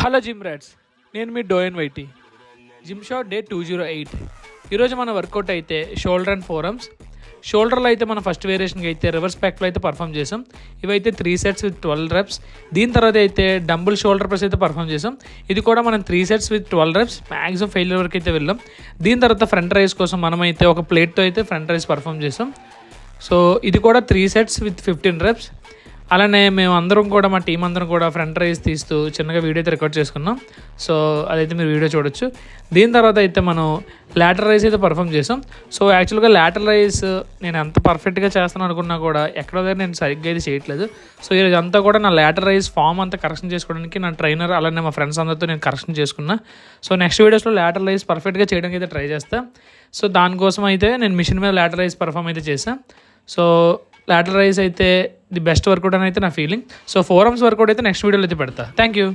Hello gym rats, నేను మీ డోయన్ YT. Gym shot day 208. ఈరోజు మన వర్కౌట్ అయితే షోల్డర్ అండ్ ఫోరమ్స్. షోల్డర్లో అయితే మన ఫస్ట్ వేరియేషన్కి అయితే రివర్స్ ప్యాక్లో అయితే పర్ఫామ్ చేసాం. ఇవైతే 3 sets విత్ 12 reps. దీని తర్వాత అయితే డంబుల్ షోల్డర్ ప్రెస్ అయితే పర్ఫామ్ చేసాం. ఇది కూడా మనం 3 sets with 12 reps maximum failure వరకు అయితే వెళ్ళాం. దీని తర్వాత ఫ్రంట్ రైజ్ కోసం మనమైతే ఒక ప్లేట్తో అయితే ఫ్రంట్ రైజ్ పర్ఫామ్ చేసాం. సో ఇది కూడా 3 sets విత్ 15 reps. అలానే మేము అందరం కూడా మా టీం అందరం కూడా ఫ్రంట్ రైజ్ తీస్తూ చిన్నగా వీడియో అయితే రికార్డ్ చేసుకున్నాం. సో అదైతే మీరు వీడియో చూడొచ్చు. దీని తర్వాత అయితే మనం లాటరల్ రైజ్ అయితే పర్ఫామ్ చేసాం. సో యాక్చువల్గా లాటరల్ రైజ్ నేను ఎంత పర్ఫెక్ట్గా చేస్తాను అనుకున్నా కూడా ఎక్కడో దగ్గర నేను సరిగ్గా అయితే చేయట్లేదు. సో ఈరోజు అంతా కూడా నా లాటరల్ రైజ్ ఫామ్ అంతా కరెక్షన్ చేసుకోవడానికి నా ట్రైనర్ అలానే మా ఫ్రెండ్స్ అందరితో నేను కరెక్షన్ చేసుకున్నా. సో నెక్స్ట్ వీడియోస్లో లాటరల్ రైజ్ పర్ఫెక్ట్గా చేయడానికి అయితే ట్రై చేస్తాను. సో దానికోసం అయితే నేను మిషన్ మీద లాటరల్ రైజ్ పర్ఫామ్ అయితే చేశాను. సో లాటరల్ రైజ్ అయితే ది బెస్ట్ వర్కౌట్ అని అయితే నా ఫీలింగ్. సో ఫోరమ్స్ వర్కౌట్ అయితే నెక్స్ట్ వీడియోలో అయితే పెడతా. Thank you.